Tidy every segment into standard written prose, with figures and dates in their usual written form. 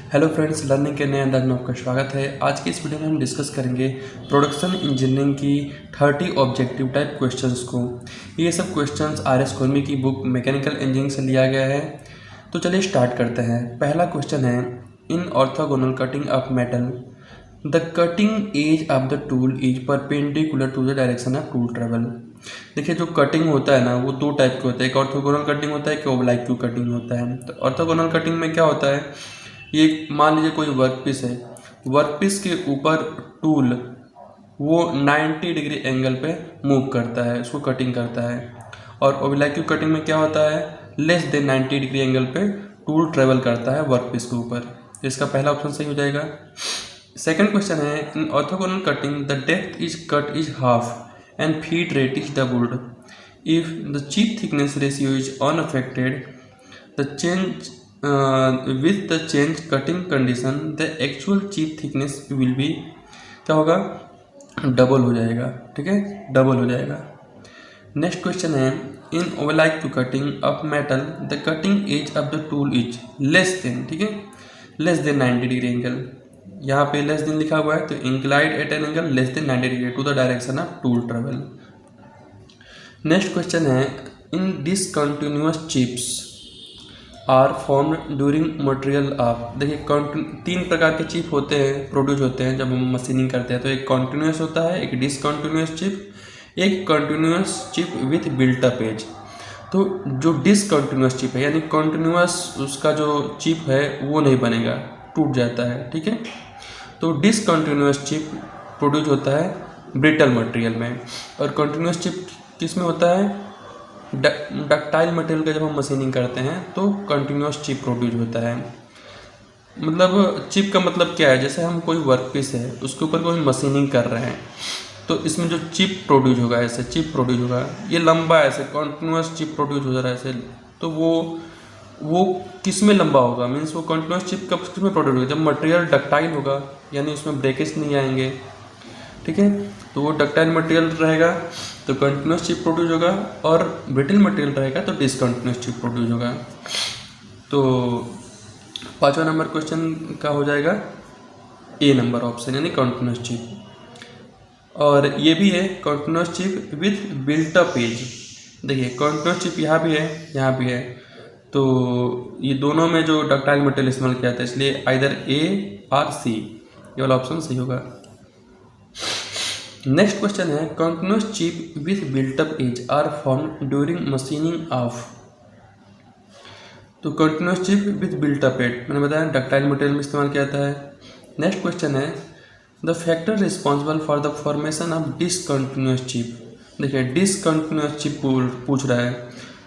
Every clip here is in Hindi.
हेलो फ्रेंड्स, लर्निंग के नए अंदाज में आपका स्वागत है। आज की इस वीडियो में हम डिस्कस करेंगे प्रोडक्शन इंजीनियरिंग की 30 ऑब्जेक्टिव टाइप क्वेश्चंस को। ये सब क्वेश्चंस आर.एस. खुरमी की बुक मैकेनिकल इंजीनियरिंग से लिया गया है। तो चलिए स्टार्ट करते हैं। पहला क्वेश्चन है, in orthogonal cutting of metal the cutting edge of the tool is perpendicular to the direction of tool travel. देखिए, जो कटिंग होता है ना, वो दो टाइप के होता है। एक ऑर्थोगोनल कटिंग होता है, एक ओब्लाइक्यू कटिंग होता है। तो ऑर्थोगोनल कटिंग में क्या होता है, ये मान लीजिए कोई वर्कपीस है, वर्कपीस के ऊपर टूल वो 90 डिग्री एंगल पे मूव करता है, उसको कटिंग करता है। और ओब्लाइक्यू कटिंग में क्या होता है, लेस देन 90 डिग्री एंगल पे टूल ट्रेवल करता है वर्कपीस के ऊपर। इसका पहला ऑप्शन सही हो जाएगा। सेकंड क्वेश्चन है, in orthogonal cutting the depth is cut is half and feed rate is doubled if the chip thickness ratio is unaffected the change with the change cutting condition the actual chip thickness will be क्या होगा, डबल हो जाएगा। ठीक है, डबल हो जाएगा। नेक्स्ट क्वेश्चन है, in oblique cutting of metal the cutting edge of the tool is less than, ठीक है, लेस देन 90 डिग्री एंगल। यहाँ पे लेस देन लिखा हुआ है, तो inclined at an angle less than 90 degree to the direction of tool travel. Next question है, in discontinuous chips are form during material of. देखिए, तीन प्रकार के चिप होते हैं, प्रोड्यूस होते हैं जब हम मशीनिंग करते हैं। तो एक कॉन्टिन्यूस होता है, एक डिसकंटिन्यूअस चिप, एक continuous chip with built up edge. तो जो डिसकंटिन्यूअस चिप है, यानी कंटिन्यूअस उसका जो चिप है वो नहीं बनेगा, टूट जाता है। ठीक है, तो डिसकंटिन्यूअस चिप प्रोड्यूस होता है ब्रिटल मटेरियल में, और कंटिन्यूअस चिप किस में होता है, डक्टाइल मटेरियल का जब हम मशीनिंग करते हैं तो कंटिन्यूअस चिप प्रोड्यूस होता है। मतलब चिप का मतलब क्या है, जैसे हम कोई वर्कपीस है उसके ऊपर कोई मशीनिंग कर रहे हैं, तो इसमें जो चिप प्रोड्यूस होगा, ऐसे चिप प्रोड्यूस होगा, ये लंबा ऐसे कंटिन्यूअस चिप प्रोड्यूस हो रहा है ऐसे, तो वो किस में लंबा होगा, मीन्स वो कंटिन्यूअस चिप कब किस में प्रोड्यूस होगा, जब मटेरियल डक्टाइल होगा, यानी उसमें ब्रेकेज नहीं आएंगे। ठीक है, तो वो डक्टाइल मटेरियल रहेगा तो कंटिन्यूअस चिप प्रोड्यूस होगा, और ब्रिटल मटेरियल रहेगा तो डिसकंटिन्यूअस चिप प्रोड्यूस होगा। तो पांचवा नंबर क्वेश्चन का हो जाएगा ए नंबर ऑप्शन, यानी कंटिन्यूअस चिप। और ये भी है continuous chip with built up edge. देखिए, कंटिन्यूअस चिप यहाँ भी है, यहाँ भी है, तो ये दोनों में जो डक्टाइल मटेरियल इस्तेमाल किया जाता है, इसलिए आइदर ए और सी, ये वाला ऑप्शन सही होगा। नेक्स्ट क्वेश्चन है, continuous chip with built up edge are form during machining of. तो continuous chip with built up edge मैंने बताया डक्टाइल मटेरियल में इस्तेमाल किया जाता है। नेक्स्ट क्वेश्चन है, the factor responsible for the formation of discontinuous chip. देखिए, डिसकंटिन्यूअस चिप पूछ रहा है,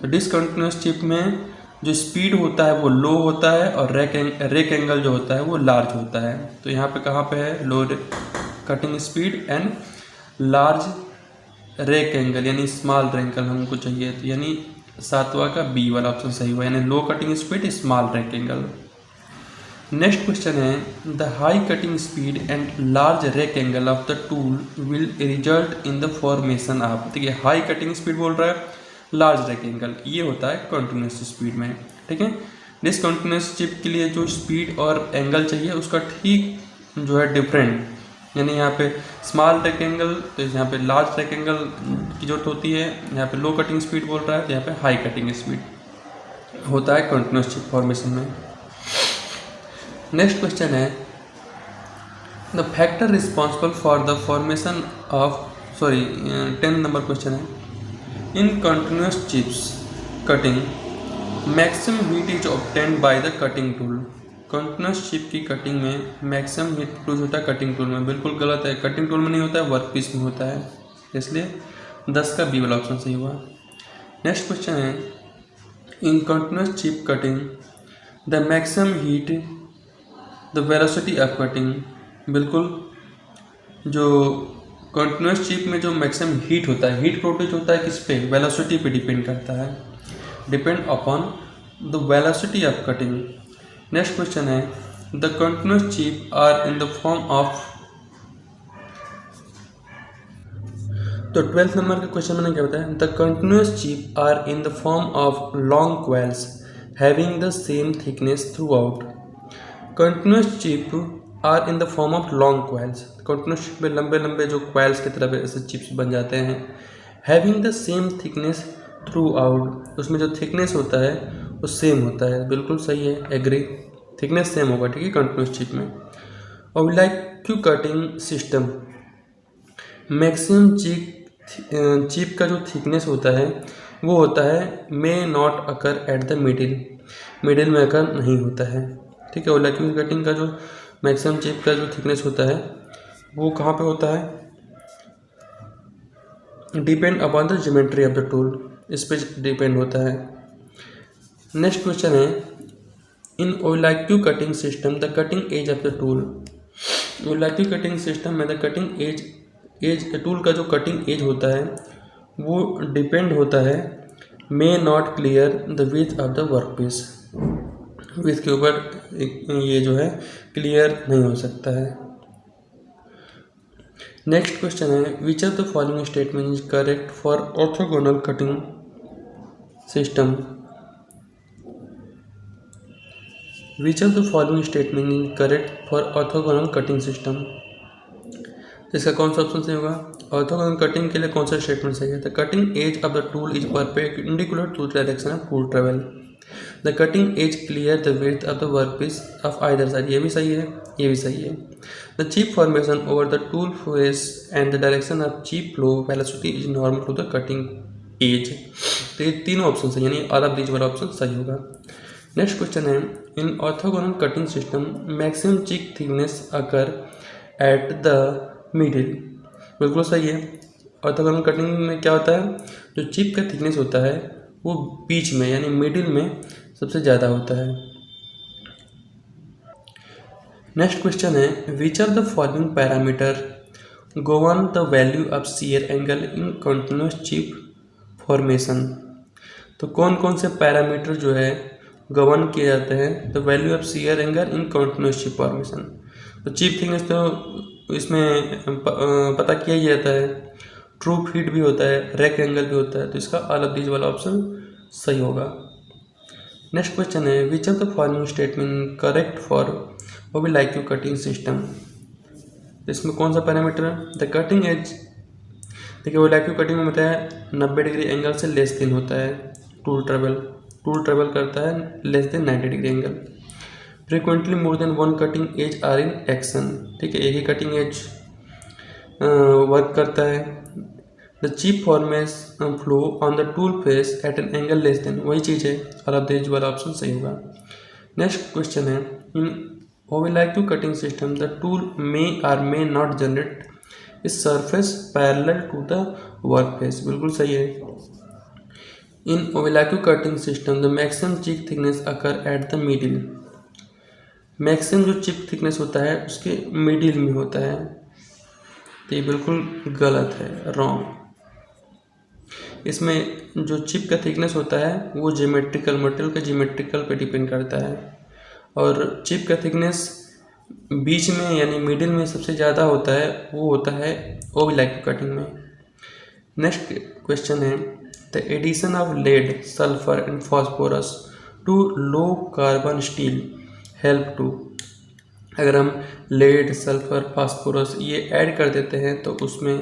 तो डिसकंटिन्यूअस चिप में जो स्पीड होता है वो लो होता है, और रेक एंगल जो होता है वो लार्ज होता है। तो यहाँ पे कहाँ पे है, low cutting speed and large rake angle, यानी स्मॉल रेक एंगल हमको चाहिए, तो यानी सातवां का बी वाला ऑप्शन सही हुआ, यानी low cutting speed small rake angle. Next question है, the high cutting speed and large rake angle of the tool will result in the formation of. देखिए, हाई कटिंग स्पीड बोल रहा है, लार्ज रेक एंगल, ये होता है कंटिन्यूअस स्पीड में। ठीक है, डिसकंटिन्यूअस चिप के लिए जो स्पीड और एंगल चाहिए उसका ठीक जो है डिफरेंट, यानी यहाँ पे स्मॉल रेक एंगल, तो यहाँ पे लार्ज रेक एंगल की जरूरत होती है। यहाँ पे लो कटिंग स्पीड बोल रहा है, तो यहाँ पे हाई कटिंग स्पीड होता है कंटिन्यूअस चिप फॉर्मेशन में। नेक्स्ट क्वेश्चन है, the factor responsible for the formation of 10 number question है, in continuous chips cutting maximum heat is obtained by the cutting tool. Continuous chip की कटिंग में मैक्सिमम हीट प्रोड्यूस होता है कटिंग टूल में। बिल्कुल गलत है, कटिंग टूल में नहीं होता है, वर्कपीस में होता है, इसलिए 10 का बी वाला ऑप्शन सही हुआ। नेक्स्ट क्वेश्चन है, in continuous chip cutting the maximum heat the velocity of cutting. बिल्कुल, जो कंटिन्यूअस चिप में जो मैक्सिमम हीट होता है, हीट प्रोड्यूस होता है किस पे, वेलोसिटी पे डिपेंड करता है, depend upon the velocity of cutting. Next question है, the continuous chip are in the form of. तो 12th नंबर का क्वेश्चन मैंने क्या बताया, the continuous chip are in the form of long coils having the same thickness throughout. Continuous chip are in the form of long coils. Continuous chip में लंबे लंबे जो क्वाइल्स की तरह ऐसे चिप्स बन जाते हैं। Having the same thickness through out, उसमें जो थिकनेस होता है वो सेम होता है। बिल्कुल सही है, एग्री, थिकनेस सेम होगा, ठीक है, कंटिन्यूस चिप में। और like Q cutting system, maximum chip का जो थिकनेस होता है वो होता है may not occur at the middle में अकर नहीं होता है, ठीक है। और लाइक क्यू कटिंग का जो मैक्सिमम चिप का जो थिकनेस होता है वो कहाँ पे होता है, depend upon the geometry of the tool, इस पे डिपेंड होता है। नेक्स्ट क्वेश्चन है, in overlap cutting system the cutting edge of the tool. Overlap cutting system में द कटिंग एज टूल का जो कटिंग एज होता है वो डिपेंड होता है may not clear the with of the work piece, with के ऊपर ये जो है क्लियर नहीं हो सकता है। नेक्स्ट क्वेश्चन है, which of the following statement is correct for orthogonal cutting system. Which of the following statement is correct for orthogonal cutting system. इसका कौन सा ऑप्शन सही होगा, ऑर्थोगोनल कटिंग के लिए कौन सा स्टेटमेंट सही है। The cutting edge of the tool is perpendicular to the direction of tool travel. The cutting edge clear the width of the work piece of either side, ये भी सही है, ये भी सही है। The chip formation over the tool face and the direction of chip flow velocity is normal to the cutting edge. तो ये तीनों ऑप्शन सही, यानी ऑल ऑफ दीज वाला ऑप्शन सही होगा। नेक्स्ट क्वेश्चन है, in orthogonal cutting system maximum chip thickness occur at the middle, बिल्कुल सही है। ऑर्थोगोनल कटिंग में क्या होता है, जो चिप का थिकनेस होता है वो बीच में यानी मिडिल में सबसे ज़्यादा होता है। नेक्स्ट क्वेश्चन है, which are the following parameter govern the value of shear angle in continuous chip formation. तो कौन कौन से पैरामीटर जो है गवर्न किए जाते हैं the value of shear angle in continuous chip formation. तो चिप थिकनेस तो इसमें पता किया ही जाता है, ट्रू फीट भी होता है, रैक एंगल भी होता है, तो इसका ऑल ऑफ दीज वाला ऑप्शन सही होगा। नेक्स्ट क्वेश्चन है, which of the following statement correct for overlap cutting system. इसमें कौन सा पैरामीटर है, द कटिंग एज, देखिए ओवरलैप कटिंग में बताया 90 डिग्री एंगल से लेस देन होता है। टूल ट्रेवल करता है less than 90 degree angle. Frequently more than one cutting edge are in action, ठीक है, एक ही कटिंग एज वर्क करता है। The chip forms flow on the tool face at an angle less than, वही चीज़ है, ऑल ऑफ दीज वाला ऑप्शन सही होगा। नेक्स्ट क्वेश्चन है, in overlap cutting system the tool may or may not generate इस surface parallel to the work face, बिल्कुल सही है। In overlap cutting system the maximum chip thickness occur at the middle, maximum जो चिप थिकनेस होता है उसके मिडिल में होता है, तो ये बिल्कुल गलत है, रॉन्ग। इसमें जो चिप का थिकनेस होता है वो ज्योमेट्रिकल मटेरियल के ज्योमेट्रिकल पे डिपेंड करता है, और चिप का थिकनेस बीच में यानी मिडिल में सबसे ज़्यादा होता है, वो होता है ओवरलैप कटिंग में। नेक्स्ट क्वेश्चन है, the addition of lead sulphur and phosphorus to low carbon steel help to. अगर हम लेड सल्फर फास्फोरस ये ऐड कर देते हैं तो उसमें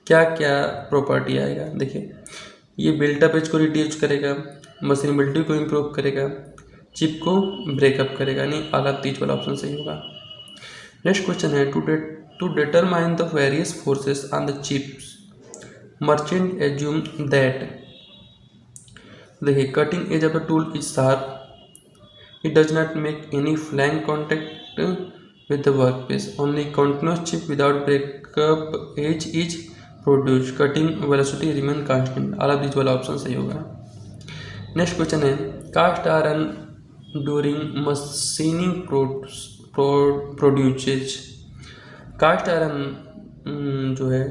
क्या क्या प्रॉपर्टी आएगा। देखिए, ये बिल्टअप एज को रिड्यूस करेगा, मशीनेबिलिटी को इम्प्रूव करेगा, चिप को ब्रेकअप करेगा, यानी ऑल ऑफ दीज वाला ऑप्शन सही होगा। नेक्स्ट क्वेश्चन है, to determine the various forces on the chips merchant assume that. देखिए, cutting edge of the tool is sharp, it does not make any flank contact with the workpiece, only continuous chip without breakup edge is produced, cutting velocity remain constant, all of these वाला ऑप्शन सही होगा। नेक्स्ट क्वेश्चन है, cast iron during machining produces. Cast iron जो है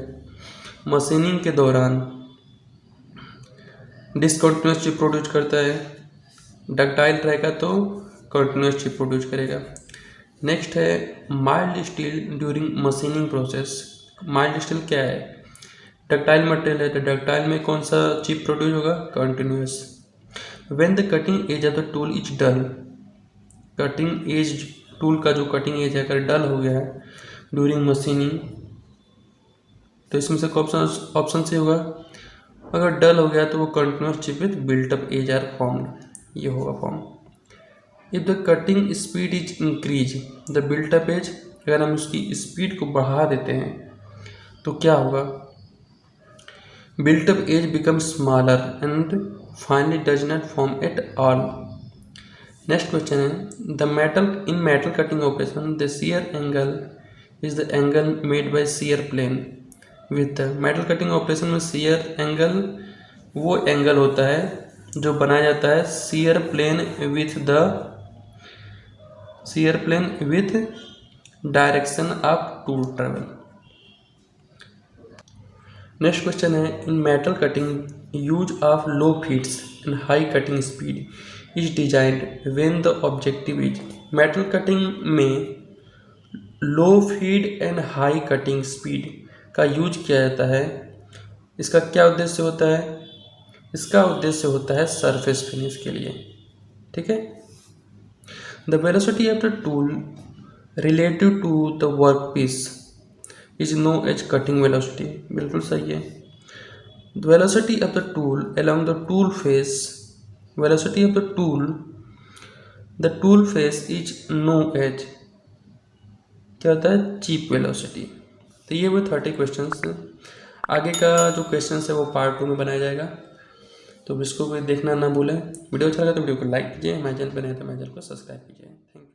मशीनिंग के दौरान डिसकंटिन्यूस चिप प्रोड्यूस करता है, डक्टाइल रहेगा तो कंटिन्यूस चिप प्रोड्यूस करेगा। नेक्स्ट है, mild steel during machining process. Mild steel क्या है, डक्टाइल मटेरियल है, तो डक्टाइल में कौन सा चिप प्रोड्यूस होगा, continuous. When the cutting edge of the tool is dull, cutting edge tool का जो कटिंग एज है अगर डल हो गया है ड्यूरिंग मशीनिंग, तो इसमें से ऑप्शन से होगा, अगर डल हो गया तो वो continuous chip with built up edge are formed, ये होगा form. If the cutting speed is increase the built up edge, अगर हम उसकी स्पीड को बढ़ा देते हैं तो क्या होगा, built up edge become smaller and finally does not form at all. Next question है, the metal cutting operation the shear angle is the angle made by shear plane with the metal cutting operation में शियर एंगल वो एंगल होता है जो बनाया जाता है shear plane with direction of tool travel. Next question है, in metal cutting use of low feeds and high cutting speed is designed when the objective is. Metal cutting में low feed and high cutting speed का यूज किया जाता है। इसका क्या उद्देश्य होता है, इसका उद्देश्य होता है सरफेस फिनिश के लिए, ठीक है। The velocity of the tool relative to the work piece is known as cutting velocity, बिल्कुल सही है। The velocity of the tool along the tool face, velocity of the tool face is known as, क्या होता है, चीप वेलोसिटी। तो ये वो 30 क्वेश्चंस। आगे का जो क्वेश्चंस है वो पार्ट 2 में बनाया जाएगा, तो इसको भी देखना ना भूलें। वीडियो अच्छा लगा तो वीडियो को लाइक कीजिए, हमारे चैनल पर नहीं तो हमारे चैनल को सब्सक्राइब कीजिए। Thank you.